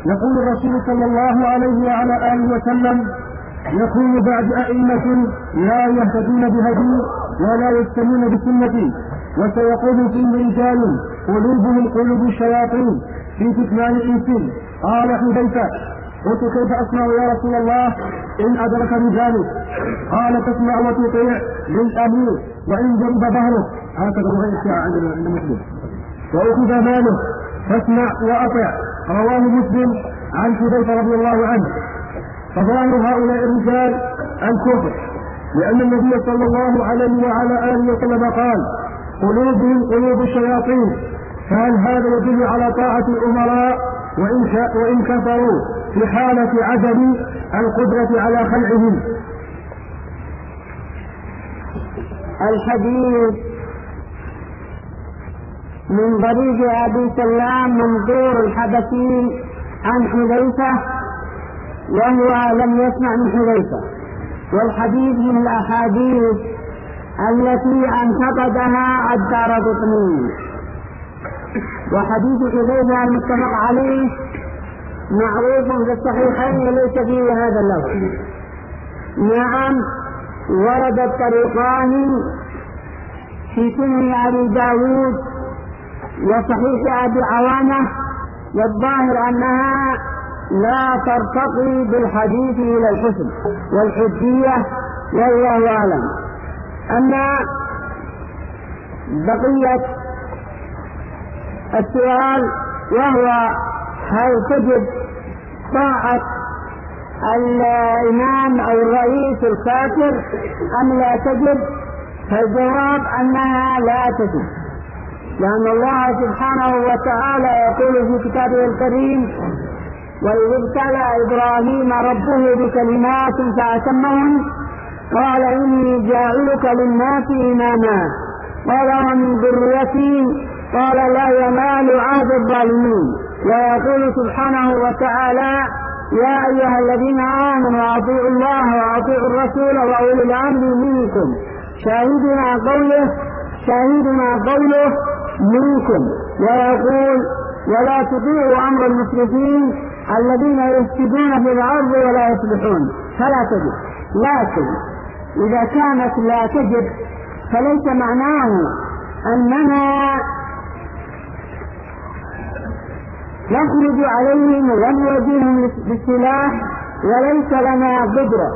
يقول الرسول صلى الله عليه وعلى آله وسلم: يكون بعد أئمة لا يهتدون بهدي ولا يستنون بسنتي، وسيقول فيهم رجال قلوبهم قلوب الشياطين في كتمان الإنس. قال حذيفة: قلت كيف أسمع يا رسول الله إن أدركني ذلك؟ قال: تسمع وتطيع للأمير وإن جرب ظهره. هكذا رواية الشيعة عند مسلم. وأخذ ماله فاسمع وأطع. رواه مسلم عن حذيفة رضي الله عنه. فظاهر هؤلاء الرجال الكفر، لأن النبي صلى الله عليه وعلى آله وسلم قال: قلوبهم قلوب الشياطين. فهل هذا يدل على طاعة الأمراء وإن كفروا في حالة عدم القدرة على خلعهم؟ الحديث من طريق أبي سلام منظور الحبشي عن حذيفة، وهو لم يسمع من حذيفة. والحديث من الأحاديث التي انتقدها الدارقطني. وحديث حذيفة المتفق عليه معروف في الصحيحين وليس فيه هذا اللفظ. نعم، ورد الطريقان في سنن أبي داود وصحيح أبي عوانة، والظاهر أنها لا ترتقي بالحديث إلى الحسن والحجية، والله أعلم. أما بقية السؤال وهو: هل تجب طاعة الإمام أو الرئيس الكافر أم لا تجب؟ فالجواب أنها لا تجب، لأن الله سبحانه وتعالى يقول في كتابه الكريم: وإذ ابتلى إبراهيم ربه بكلمات فأتمهن قال إني جاعلك للناس إماما قال ومن ذريتي قال لا ينال عهد الظالمين. ويقول سبحانه وتعالى: يا أيها الذين آمنوا أطيعوا الله وأطيعوا الرسول وأولي الأمر منكم. شاهدنا قوله منكم. ويقول: ولا تطيعوا أمر المسرفين الذين يفسدون في الأرض ولا يصلحون. فلا تجب. لكن إذا كانت لا تجب فليس معناه أننا نخرج عليهم ونواجههم بالسلاح وليس لنا قدرة،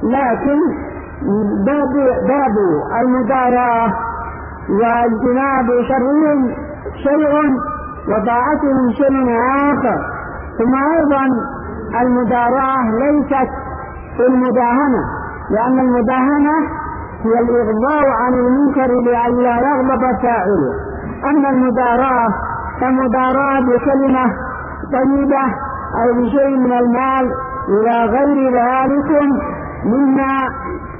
لكن باب المداراة واجتناب شرهم شيء وطاعتهم شيء آخر. ثم أيضا المداراة ليست المداهنة، لأن المداهنة هي الإغضاء عن المنكر لئلا يغضب فاعله. أما المداراة فمداراة بكلمة طيبة أو بشيء من المال إلى غير ذلك مما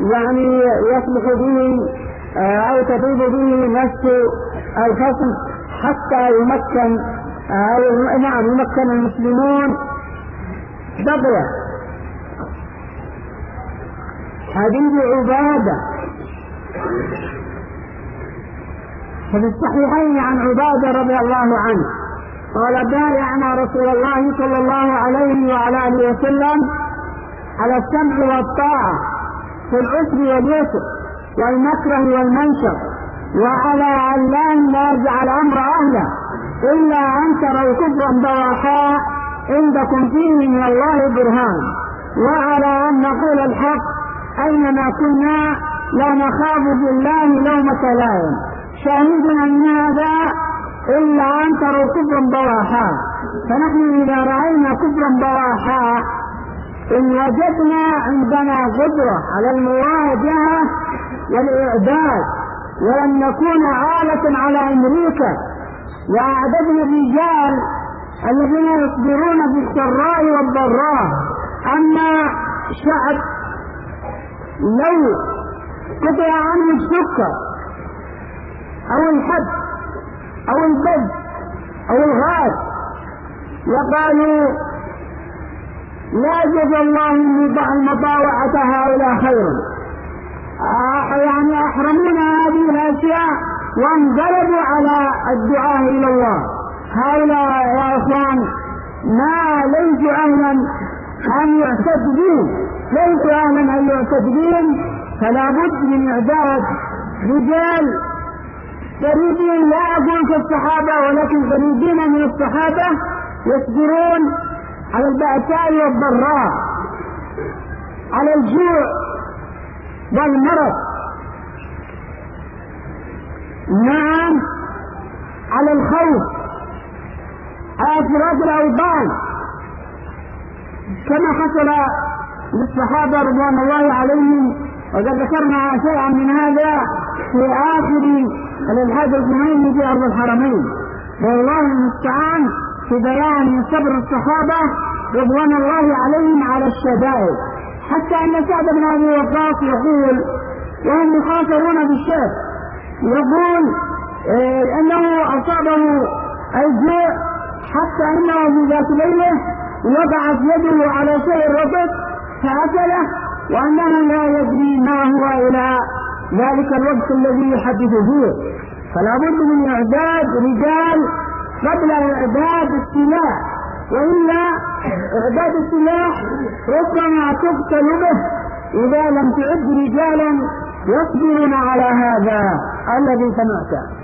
يعني يصلح به أو تطيب به نفس الخصم حتى يمكن المسلمون. بقي حديث عبادة ففي الصحيحين عن عبادة رضي الله عنه قال: بايعنا رسول الله صلى الله عليه وعلى آله وسلم على السمع والطاعة في العسر واليسر والمكره والمنشر، وعلى أن لا نرجع الأمر أهله إلا أن تروا كفرا بواحا عندكم فيه من الله برهان، وعلى أن نقول الحق أينما كنا لا نخاف بالله لومة لائم، شاهدنا من هذا إلا أن تروا كفرا بواحا. فنحن إذا رأينا كفرا بواحا إن وجدنا عندنا قدرة على المواجهة والإعداد، ولن نكون عالة على أمريكا وأعددنا الرجال الذين يصبرون بالسراء والضراء. أما شعب لو قطع عنه السكر أو الحد أو البد أو الغاز وقالوا: لا جزى الله المطاوعة هؤلاء خيرا، يعني أحرمونا هذه الأشياء وانقلبوا على الدعاء إلى الله. هؤلاء يا إخوان ما ليس أهلا أن يعتد بهم، ليس أهلا أن يعتد بهم، فلا بد من إعداد رجال قريبين، لا أقول كالصحابة ولكن قريبين من الصحابة يصبرون على البأساء والضراء، على الجوع والمرض، نعم على الخوف، على اعتراض الأوطان، كما حصل للصحابة رضوان الله عليهم. وقد ذكرنا شيئا من هذا في آخر الإلحاد الخميني في أرض الحرمين، والله المستعان في بيان صبر الصحابة رضوان الله عليهم على الشدائد، حتى أن سعد بن أبي وقاص يقول وهم يحاصرون بالشام، يقول أنه أصابه الجوع حتى أنه في ذات ليلة وضعت يده على شيء رطب فأكله، وأنه لا يدري ما هو إلى ذلك الوقت الذي يحدث فيه. فلا بد من إعداد رجال قبل إعداد السلاح، وإلا إعداد السلاح ربما تقتل به إذا لم تعد رجالا يصبرون على هذا الذي سمعته.